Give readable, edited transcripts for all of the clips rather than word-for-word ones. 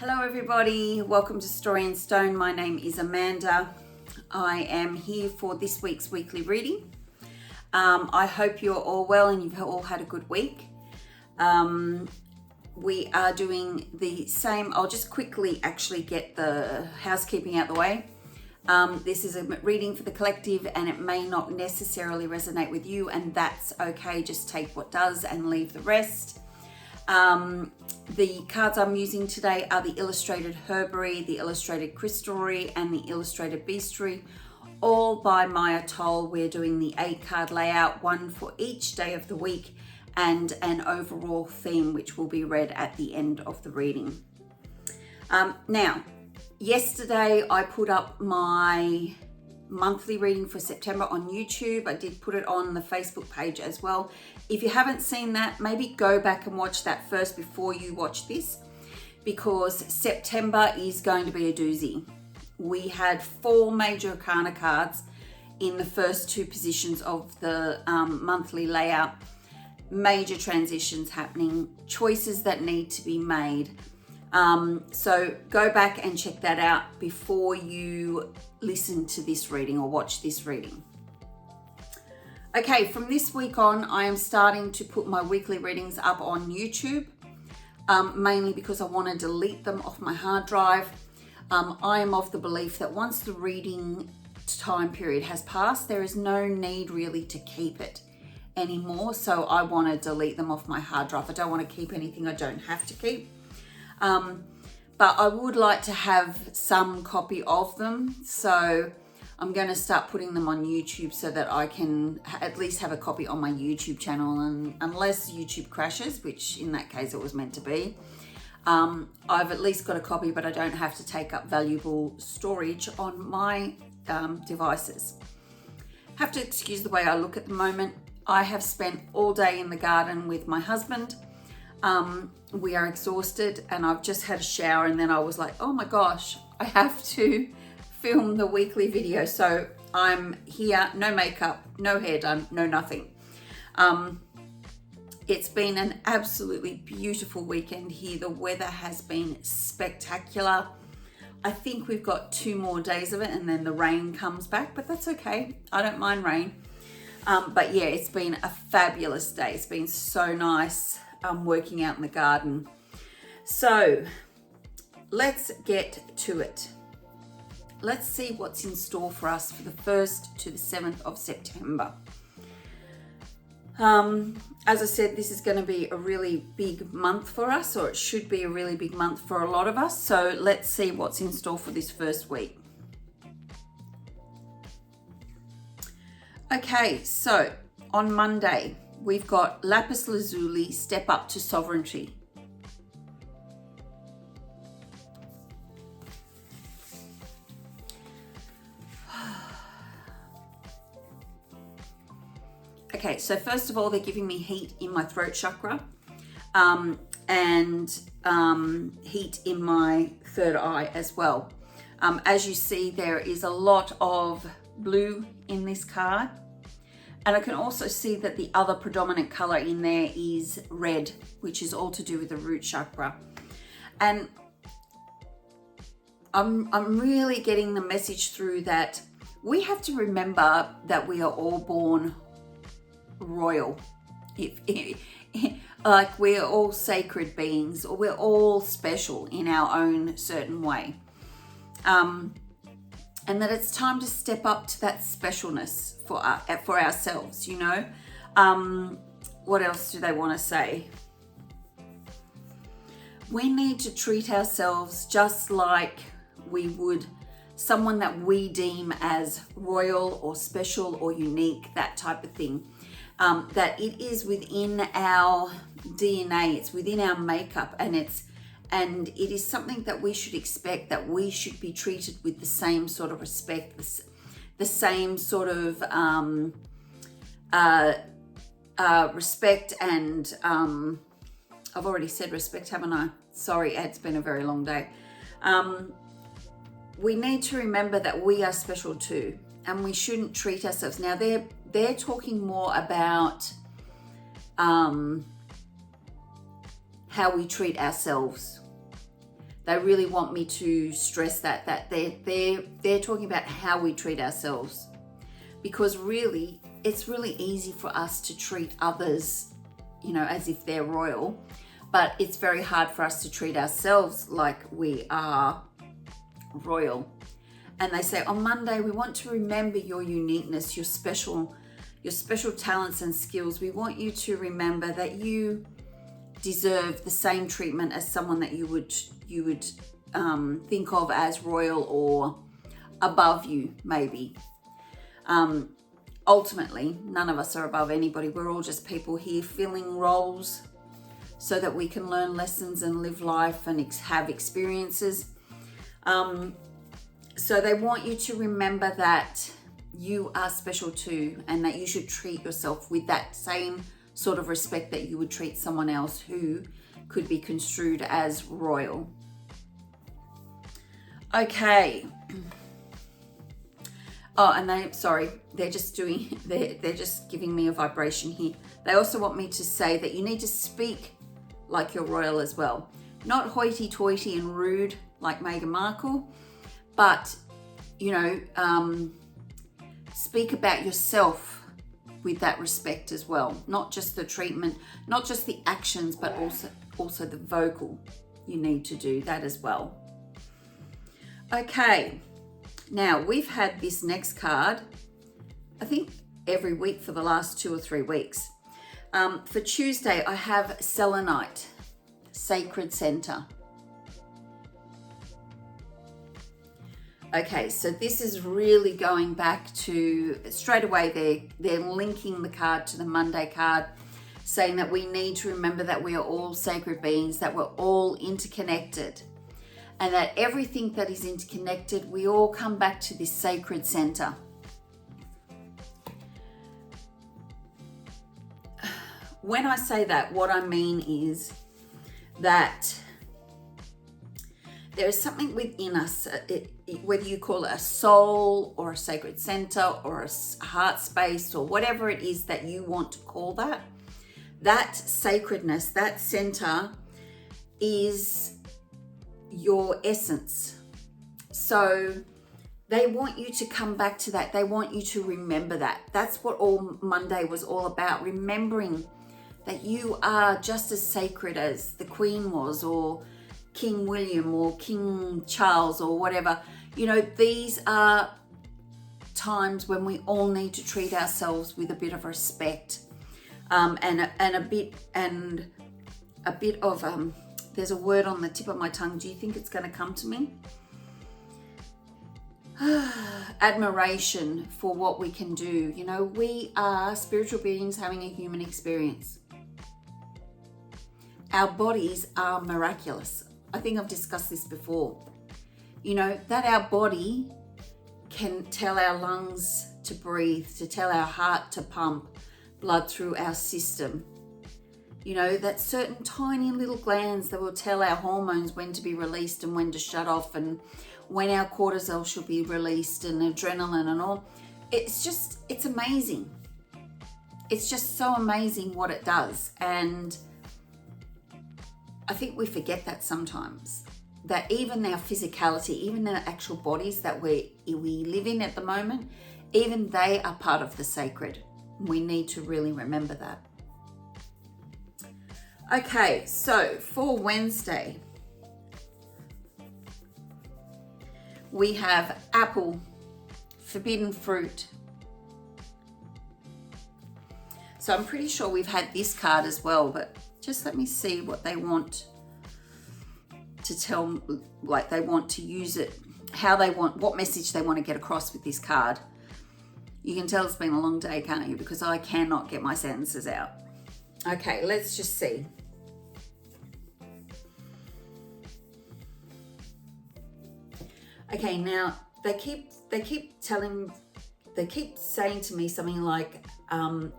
Hello everybody, welcome to Story in Stone. My name is Amanda. I am here for this week's weekly reading. I hope you're all well and you've all had a good week. We are doing the same. I'll just quickly actually get the housekeeping out the way. This is a reading for the collective and it may not necessarily resonate with you, and that's okay. Just take what does and leave the rest. The cards I'm using today are the Illustrated Herbiary, the Illustrated Crystallary, and the Illustrated Bestiary, all by Maia Toll. We're doing the 8-card layout, one for each day of the week, and an overall theme which will be read at the end of the reading. Now, yesterday I put up my monthly reading for September on YouTube. I did put it on the Facebook page as well. If you haven't seen that, maybe go back and watch that first before you watch this, because September is going to be a doozy. We had 4 major arcana cards in the first 2 positions of the monthly layout. Major transitions happening, choices that need to be made. So go back and check that out before you listen to this reading or watch this reading. Okay, from this week on, I am starting to put my weekly readings up on YouTube, mainly because I want to delete them off my hard drive. I am of the belief that once the reading time period has passed, there is no need really to keep it anymore. So I want to delete them off my hard drive. I don't want to keep anything I don't have to keep. But I would like to have some copy of them. So I'm going to start putting them on YouTube so that I can at least have a copy on my YouTube channel. And unless YouTube crashes, which in that case it was meant to be, I've at least got a copy, but I don't have to take up valuable storage on my devices. Have to excuse the way I look at the moment. I have spent all day in the garden with my husband. We are exhausted and I've just had a shower, and then I was like, oh my gosh, I have to film the weekly video. So I'm here, no makeup, no hair done, no nothing. It's been an absolutely beautiful weekend here. The weather has been spectacular. I think we've got 2 more days of it and then the rain comes back, but that's okay. I don't mind rain. But yeah, it's been a fabulous day. It's been so nice working out in the garden. So let's get to it. Let's see what's in store for us for the 1st to the 7th of September. As I said, this is going to be a really big month for us, or it should be a really big month for a lot of us. So let's see what's in store for this first week. Okay, so on Monday, we've got Lapis Lazuli, Step Up to Sovereignty. Okay, so first of all, they're giving me heat in my throat chakra and heat in my 3rd eye as well. As you see, there is a lot of blue in this card. And I can also see that the other predominant color in there is red, which is all to do with the root chakra. And I'm really getting the message through that we have to remember that we are all born royal. Like we're all sacred beings, or we're all special in our own certain way. And that it's time to step up to that specialness for ourselves, you know. What else do they want to say? We need to treat ourselves just like we would someone that we deem as royal or special or unique, that type of thing. That it is within our DNA, it's within our makeup, and it is something that we should expect, that we should be treated with the same sort of respect, the same sort of respect and I've already said respect, haven't I? Sorry, it's been a very long day. We need to remember that we are special too, and we shouldn't treat ourselves. Now they're talking more about how we treat ourselves. They really want me to stress that they're talking about how we treat ourselves, because really it's really easy for us to treat others, you know, as if they're royal, but it's very hard for us to treat ourselves like we are royal. And they say on Monday, we want to remember your uniqueness, your special talents and skills. We want you to remember that you deserve the same treatment as someone that you would think of as royal or above you, maybe. Ultimately, none of us are above anybody. We're all just people here filling roles so that we can learn lessons and live life and have experiences. So they want you to remember that you are special too, and that you should treat yourself with that same sort of respect that you would treat someone else who could be construed as royal. Okay. Oh, and they're just giving me a vibration here. They also want me to say that you need to speak like you're royal as well. Not hoity-toity and rude like Meghan Markle, but, you know, speak about yourself with that respect as well. Not just the treatment, not just the actions, but also the vocal. You need to do that as well. Okay, now we've had this next card, I think every week for the last 2 or 3 weeks. For Tuesday, I have selenite, sacred center. Okay, so this is really going back to, straight away they're linking the card to the Monday card, saying that we need to remember that we are all sacred beings, that we're all interconnected, and that everything that is interconnected, we all come back to this sacred center. When I say that, what I mean is that there is something within us, whether you call it a soul or a sacred center or a heart space or whatever it is that you want to call that, that sacredness, that center is your essence. So they want you to come back to that. They want you to remember that. That's what all Monday was all about, remembering that you are just as sacred as the Queen was, or King William, or King Charles, or whatever. You know, these are times when we all need to treat ourselves with a bit of respect, and a bit of there's a word on the tip of my tongue. Do you think it's going to come to me? Admiration for what we can do. You know, we are spiritual beings having a human experience. Our bodies are miraculous. I think I've discussed this before. You know, that our body can tell our lungs to breathe, to tell our heart to pump blood through our system. You know, that certain tiny little glands that will tell our hormones when to be released and when to shut off, and when our cortisol should be released, and adrenaline and all. It's amazing. It's just so amazing what it does. And I think we forget that sometimes, that even our physicality, even our actual bodies that we live in at the moment, even they are part of the sacred. We need to really remember that. Okay, so for Wednesday, we have apple, forbidden fruit. So I'm pretty sure we've had this card as well, but just let me see what they want to tell, like they want to use it, how they want, what message they want to get across with this card. You can tell it's been a long day, can't you? Because I cannot get my sentences out. Okay, let's just see. Okay, now they keep saying to me something like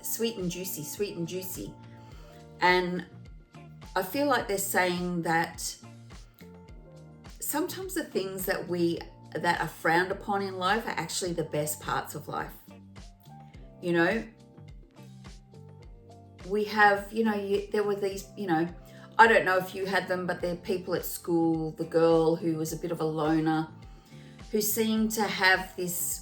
sweet and juicy. And I feel like they're saying that sometimes the things that are frowned upon in life are actually the best parts of life. You know, we have, you know, there were these, you know, I don't know if you had them, but they're people at school, the girl who was a bit of a loner, who seemed to have this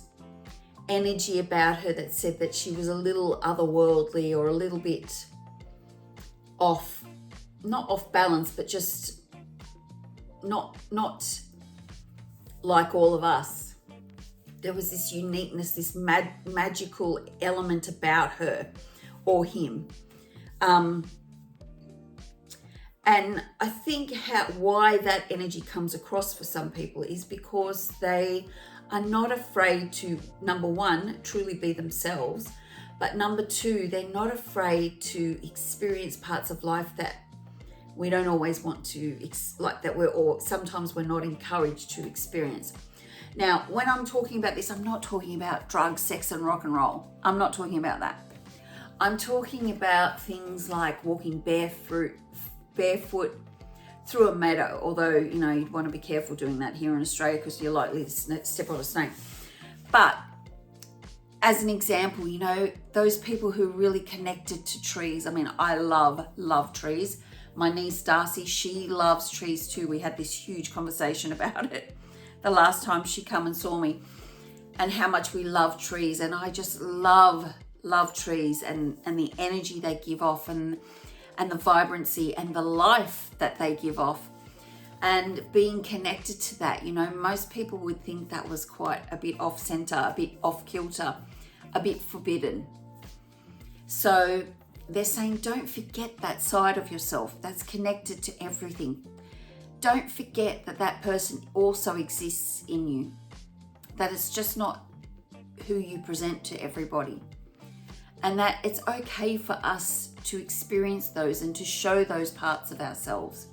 energy about her that said that she was a little otherworldly or a little bit off, not off balance, but just not like all of us. There was this uniqueness, this magical element about her or him. And I think why that energy comes across for some people is because they are not afraid to, number one, truly be themselves, but number two, they're not afraid to experience parts of life that we don't always want to, sometimes we're not encouraged to experience. Now, when I'm talking about this, I'm not talking about drugs, sex, and rock and roll. I'm not talking about that. I'm talking about things like walking barefoot through a meadow, although, you'd want to be careful doing that here in Australia because you're likely to step on a snake. But as an example, those people who are really connected to trees. I mean, I love trees. My niece Darcy, she loves trees too. We had this huge conversation about it the last time she come and saw me, and how much we love trees. And I just love trees and the energy they give off, and the vibrancy and the life that they give off, and being connected to that. Most people would think that was quite a bit off center, a bit off kilter, a bit forbidden. So they're saying, don't forget that side of yourself that's connected to everything. Don't forget that person also exists in you, that it's just not who you present to everybody, and that it's okay for us to experience those and to show those parts of ourselves.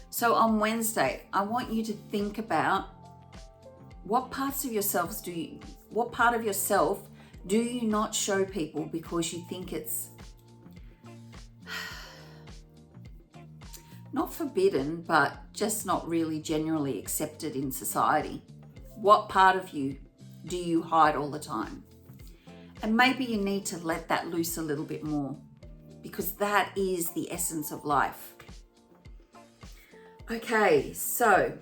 So on Wednesday, I want you to think about what part of yourself do you not show people because you think it's not forbidden, but just not really generally accepted in society? What part of you do you hide all the time? And maybe you need to let that loose a little bit more, because that is the essence of life. Okay, so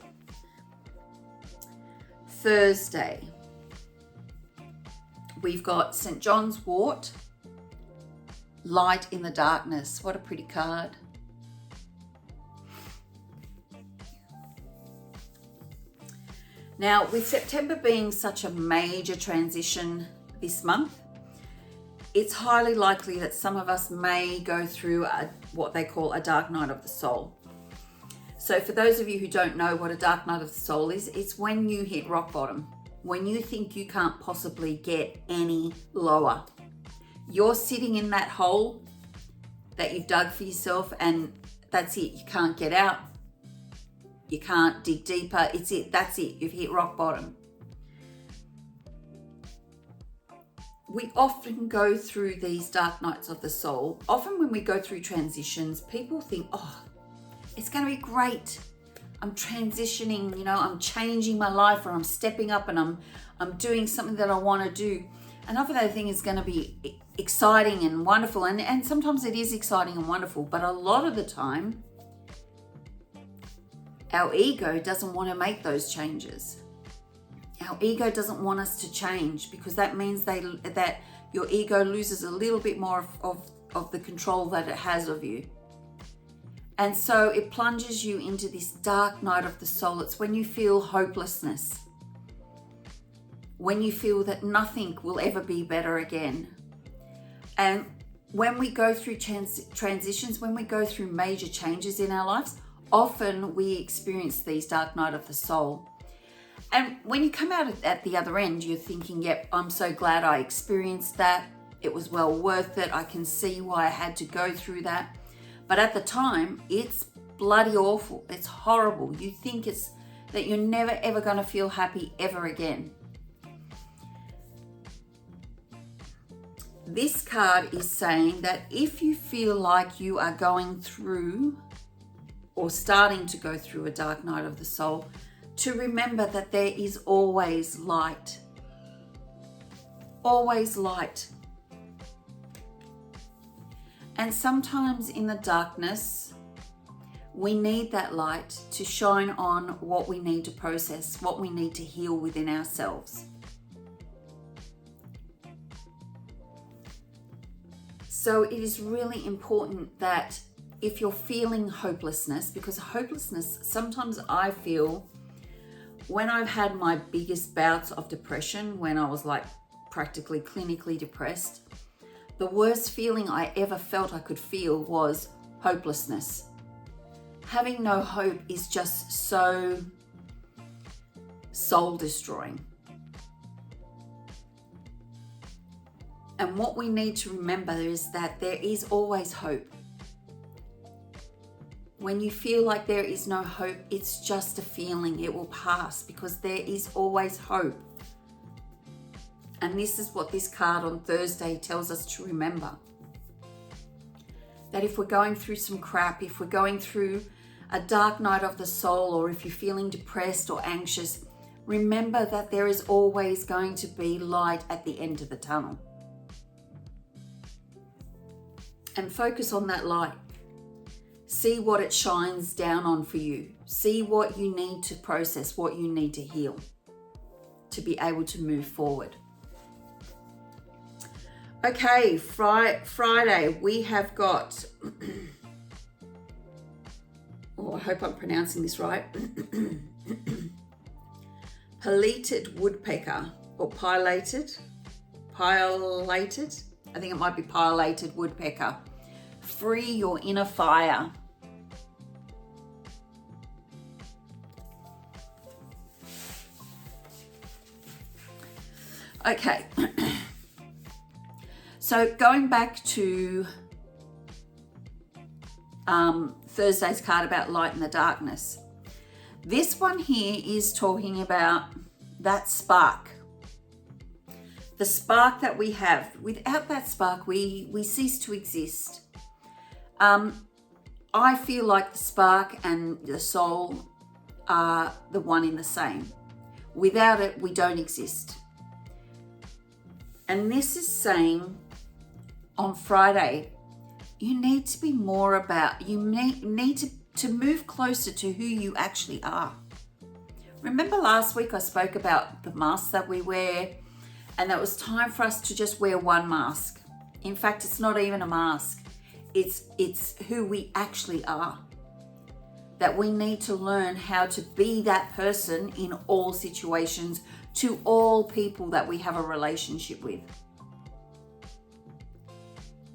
Thursday, we've got St. John's Wort, Light in the Darkness. What a pretty card. Now, with September being such a major transition this month, it's highly likely that some of us may go through what they call a dark night of the soul. So for those of you who don't know what a dark night of the soul is, it's when you hit rock bottom, when you think you can't possibly get any lower. You're sitting in that hole that you've dug for yourself, and that's it. You can't get out. You can't dig deeper. It's it. That's it. You've hit rock bottom. We often go through these dark nights of the soul. Often when we go through transitions, people think, oh, it's going to be great. I'm transitioning, I'm changing my life, or I'm stepping up and I'm doing something that I want to do. And I think that thing is going to be exciting and wonderful. And sometimes it is exciting and wonderful, but a lot of the time, our ego doesn't want to make those changes. Our ego doesn't want us to change, because that means that your ego loses a little bit more of the control that it has of you. And so it plunges you into this dark night of the soul. It's when you feel hopelessness, when you feel that nothing will ever be better again. And when we go through transitions, when we go through major changes in our lives, often we experience these dark night of the soul. And when you come out at the other end, you're thinking, yep, I'm so glad I experienced that. It was well worth it. I can see why I had to go through that. But at the time, it's bloody awful. It's horrible. You think that you're never, ever going to feel happy ever again. This card is saying that if you feel like you are going through or starting to go through a dark night of the soul, to remember that there is always light. Always light. And sometimes in the darkness, We need that light to shine on what we need to process, what we need to heal within ourselves. So it is really important that if you're feeling hopelessness, because hopelessness, sometimes I feel when I've had my biggest bouts of depression, when I was like practically clinically depressed, the worst feeling I ever felt I could feel was hopelessness. Having no hope is just so soul destroying. And what we need to remember is that there is always hope. When you feel like there is no hope, it's just a feeling. It will pass because there is always hope. And this is what this card on Thursday tells us to remember. That if we're going through some crap, if we're going through a dark night of the soul, or if you're feeling depressed or anxious, remember that there is always going to be light at the end of the tunnel. And focus on that light. See what it shines down on for you. See what you need to process, what you need to heal to be able to move forward. Okay, Friday, we have got, I hope I'm pronouncing this right, pileated woodpecker, or pileated, I think it might be pileated woodpecker. Free your inner fire. Okay. So going back to Thursday's card about light and the darkness. This one here is talking about that spark. The spark that we have. Without that spark, we cease to exist. I feel like the spark and the soul are the one in the same. Without it, we don't exist. And this is saying on Friday, you need to be more about, you need to move closer to who you actually are. Remember last week I spoke about the masks that we wear, and that it was time for us to just wear one mask. In fact, it's not even a mask. It's who we actually are. That we need to learn how to be that person in all situations, to all people that we have a relationship with.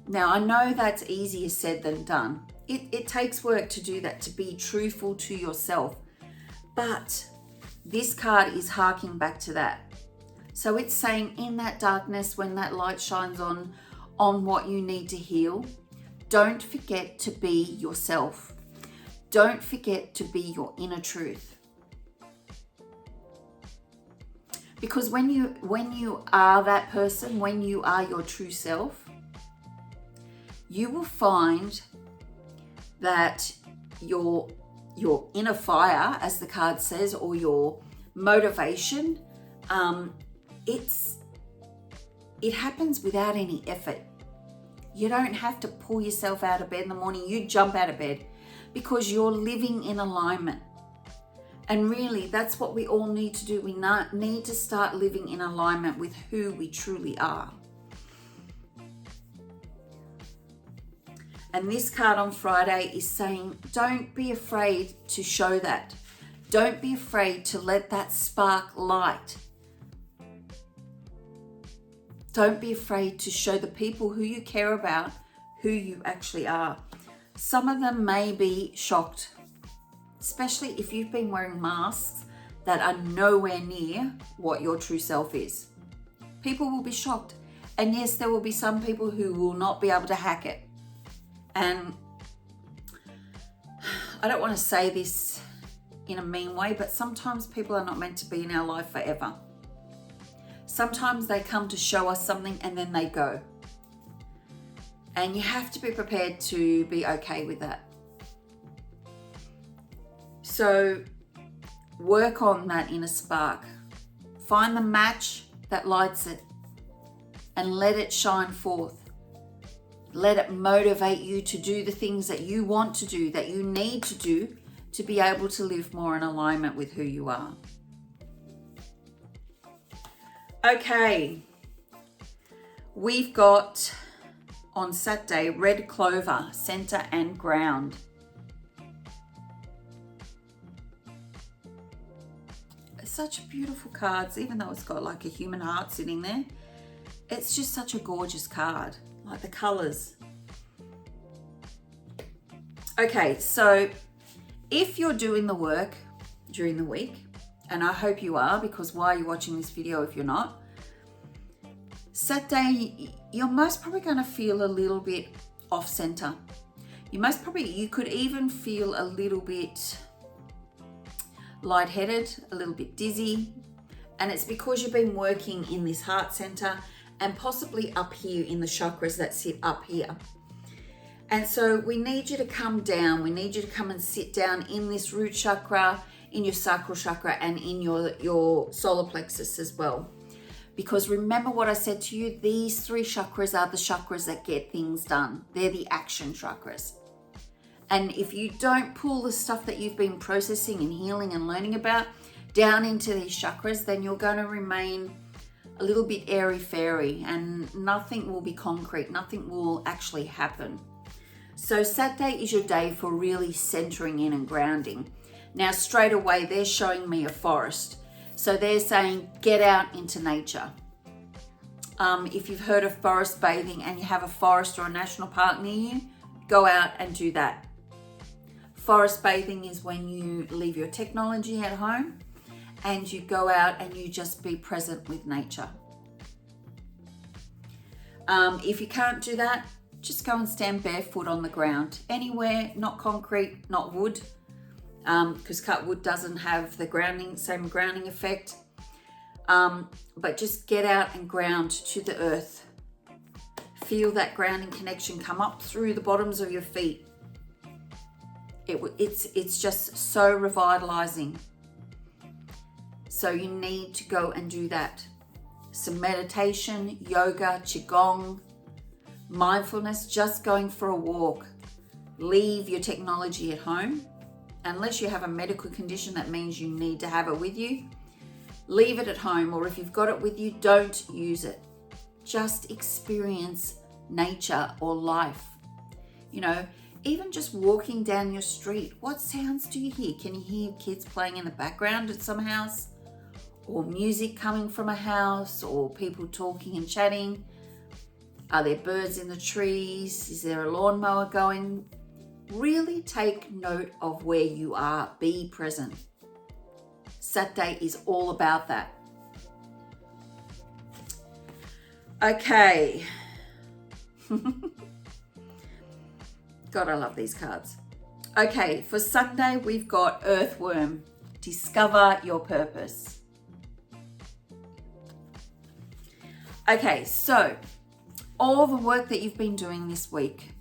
Now, I know that's easier said than done. It takes work to do that, to be truthful to yourself. But this card is harking back to that. So it's saying in that darkness, when that light shines on what you need to heal, don't forget to be yourself. Don't forget to be your inner truth. Because when you are that person, when you are your true self, you will find that your inner fire, as the card says, or your motivation, it happens without any effort. You don't have to pull yourself out of bed in the morning. You jump out of bed because you're living in alignment. And really, that's what we all need to do. We need to start living in alignment with who we truly are. And this card on Friday is saying, don't be afraid to show that. Don't be afraid to let that spark light. Don't be afraid to show the people who you care about who you actually are. Some of them may be shocked, especially if you've been wearing masks that are nowhere near what your true self is. People will be shocked. And yes, there will be some people who will not be able to hack it. And I don't want to say this in a mean way, but sometimes people are not meant to be in our life forever. Sometimes they come to show us something and then they go. And you have to be prepared to be okay with that. So work on that inner spark. Find the match that lights it and let it shine forth. Let it motivate you to do the things that you want to do, that you need to do to be able to live more in alignment with who you are. Okay, we've got on Saturday, red clover, center and ground. Such beautiful cards, even though it's got like a human heart sitting there. It's just such a gorgeous card, like the colors. Okay, so if you're doing the work during the week, and I hope you are, because why are you watching this video if you're not? Saturday, you're most probably going to feel a little bit off center. You could even feel a little bit lightheaded, a little bit dizzy, and it's because you've been working in this heart center and possibly up here in the chakras that sit up here. And so we need you to come down. We need you to come and sit down in this root chakra, in your sacral chakra, and in your solar plexus as well. Because remember what I said to you, these 3 chakras are the chakras that get things done. They're the action chakras. And if you don't pull the stuff that you've been processing and healing and learning about down into these chakras, then you're going to remain a little bit airy-fairy and nothing will be concrete. Nothing will actually happen. So Saturday is your day for really centering in and grounding. Now, straight away, they're showing me a forest. So they're saying, get out into nature. If you've heard of forest bathing and you have a forest or a national park near you, go out and do that. Forest bathing is when you leave your technology at home and you go out and you just be present with nature. If you can't do that, just go and stand barefoot on the ground. Anywhere, not concrete, not wood, because cut wood doesn't have the same grounding effect. But just get out and ground to the earth. Feel that grounding connection come up through the bottoms of your feet. It's just so revitalizing. So you need to go and do that. Some meditation, yoga, qigong, mindfulness, just going for a walk. Leave your technology at home. Unless you have a medical condition that means you need to have it with you, leave it at home, or if you've got it with you, don't use it. Just experience nature or life. Even just walking down your street, what sounds do you hear? Can you hear kids playing in the background at some house? Or music coming from a house? Or people talking and chatting? Are there birds in the trees? Is there a lawnmower going? Really take note of where you are. Be present. Saturday is all about that. Okay. God, I love these cards. Okay, for Sunday, we've got Earthworm. Discover your purpose. Okay, so all the work that you've been doing this week,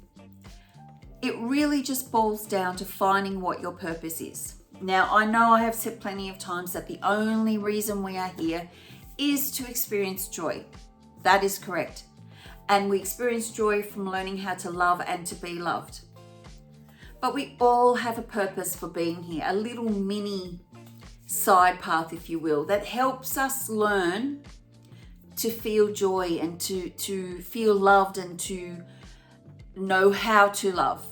it really just boils down to finding what your purpose is. Now, I know I have said plenty of times that the only reason we are here is to experience joy. That is correct. And we experience joy from learning how to love and to be loved. But we all have a purpose for being here, a little mini side path, if you will, that helps us learn to feel joy and to feel loved and to know how to love.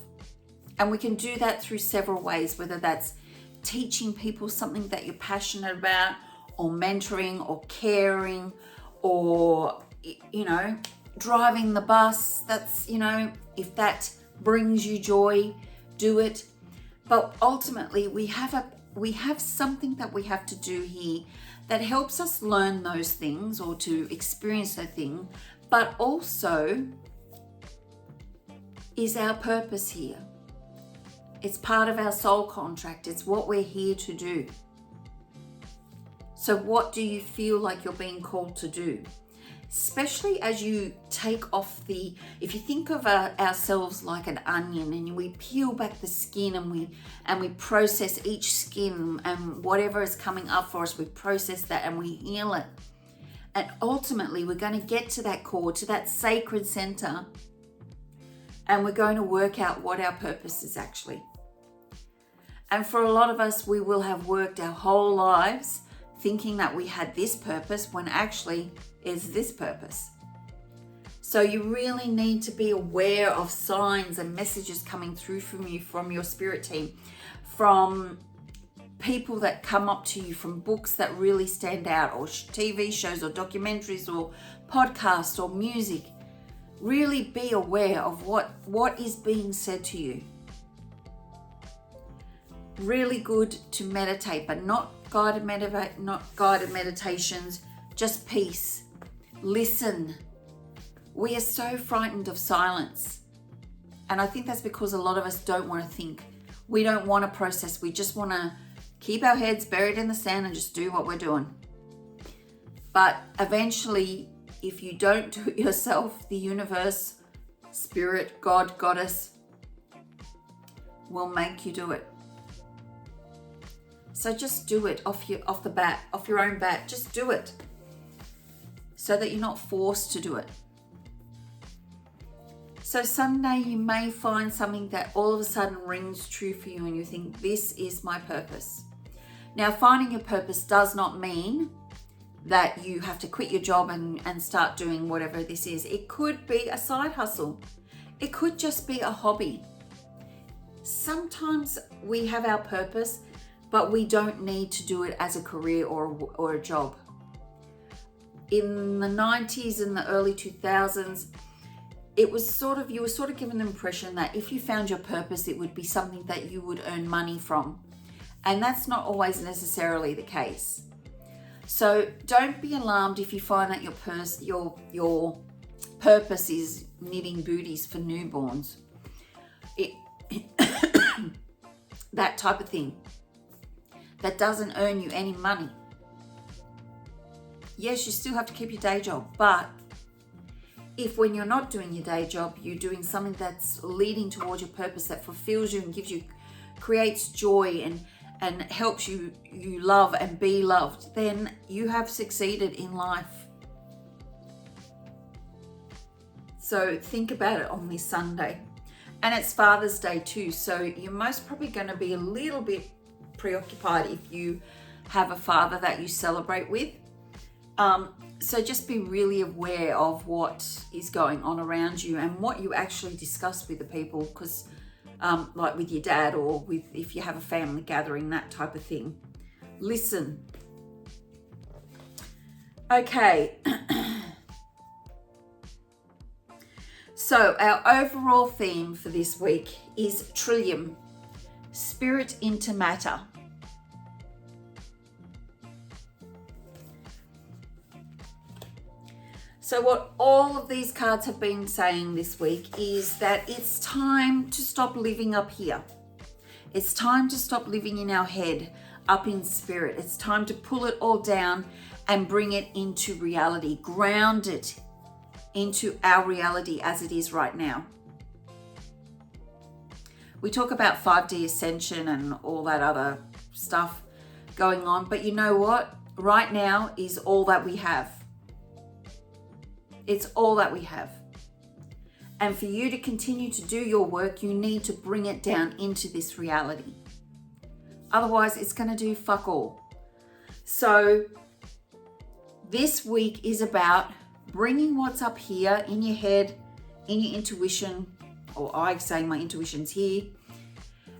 And we can do that through several ways, whether that's teaching people something that you're passionate about, or mentoring, or caring, or, driving the bus. That's, if that brings you joy, do it. But ultimately, we have something that we have to do here that helps us learn those things or to experience that thing, but also is our purpose here. It's part of our soul contract. It's what we're here to do. So what do you feel like you're being called to do? Especially as you take off if you think of ourselves like an onion, and we peel back the skin and we process each skin, and whatever is coming up for us, we process that and we heal it. And ultimately, we're going to get to that core, to that sacred center, and we're going to work out what our purpose is actually. And for a lot of us, we will have worked our whole lives thinking that we had this purpose when actually it's this purpose. So you really need to be aware of signs and messages coming through from you, from your spirit team, from people that come up to you, from books that really stand out, or TV shows or documentaries or podcasts or music. Really be aware of what is being said to you. Really good to meditate, but not guided meditations, just peace. Listen. We are so frightened of silence. And I think that's because a lot of us don't want to think. We don't want to process. We just want to keep our heads buried in the sand and just do what we're doing. But eventually, if you don't do it yourself, the universe, spirit, God, goddess will make you do it. So just do it off your own bat. Just do it so that you're not forced to do it. So Sunday, you may find something that all of a sudden rings true for you and you think, this is my purpose. Now, finding your purpose does not mean that you have to quit your job and start doing whatever this is. It could be a side hustle. It could just be a hobby. Sometimes we have our purpose, but we don't need to do it as a career or a job. In the 90s and the early 2000s, you were sort of given the impression that if you found your purpose, it would be something that you would earn money from. And that's not always necessarily the case. So don't be alarmed if you find that your purpose is knitting booties for newborns. That type of thing. That doesn't earn you any money. Yes, you still have to keep your day job, but if when you're not doing your day job, you're doing something that's leading towards your purpose, that fulfills you and creates joy and helps you love and be loved, then you have succeeded in life. So think about it on this Sunday. And it's Father's Day too, so you're most probably going to be a little bit preoccupied if you have a father that you celebrate with. So just be really aware of what is going on around you and what you actually discuss with the people, because like with your dad or if you have a family gathering, that type of thing. Listen. Okay. So our overall theme for this week is Trillium, Spirit into Matter. So what all of these cards have been saying this week is that it's time to stop living up here. It's time to stop living in our head, up in spirit. It's time to pull it all down and bring it into reality, ground it into our reality as it is right now. We talk about 5D ascension and all that other stuff going on, but you know what? Right now is all that we have. It's all that we have. And for you to continue to do your work, you need to bring it down into this reality. Otherwise, it's going to do fuck all. So this week is about bringing what's up here in your head, in your intuition, or I say my intuition's here,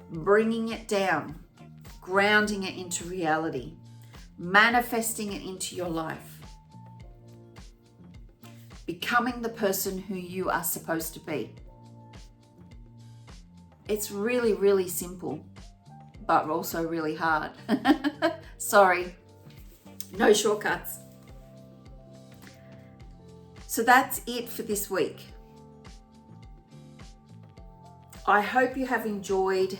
bringing it down, grounding it into reality, manifesting it into your life. Becoming the person who you are supposed to be. It's really, really simple, but also really hard. Sorry, no shortcuts. So that's it for this week. I hope you have enjoyed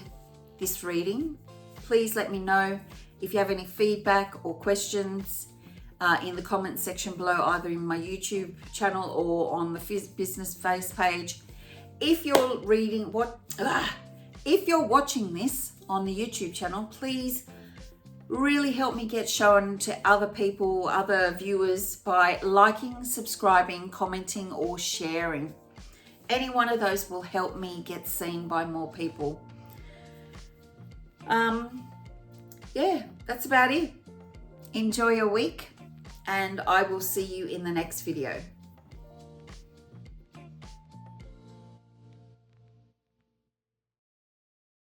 this reading. Please let me know if you have any feedback or questions in the comment section below, either in my YouTube channel or on the business face page. If you're watching this on the YouTube channel, please really help me get shown to other people, other viewers, by liking, subscribing, commenting, or sharing. any one of those will help me get seen by more people. Yeah, that's about it. Enjoy your week, and I will see you in the next video.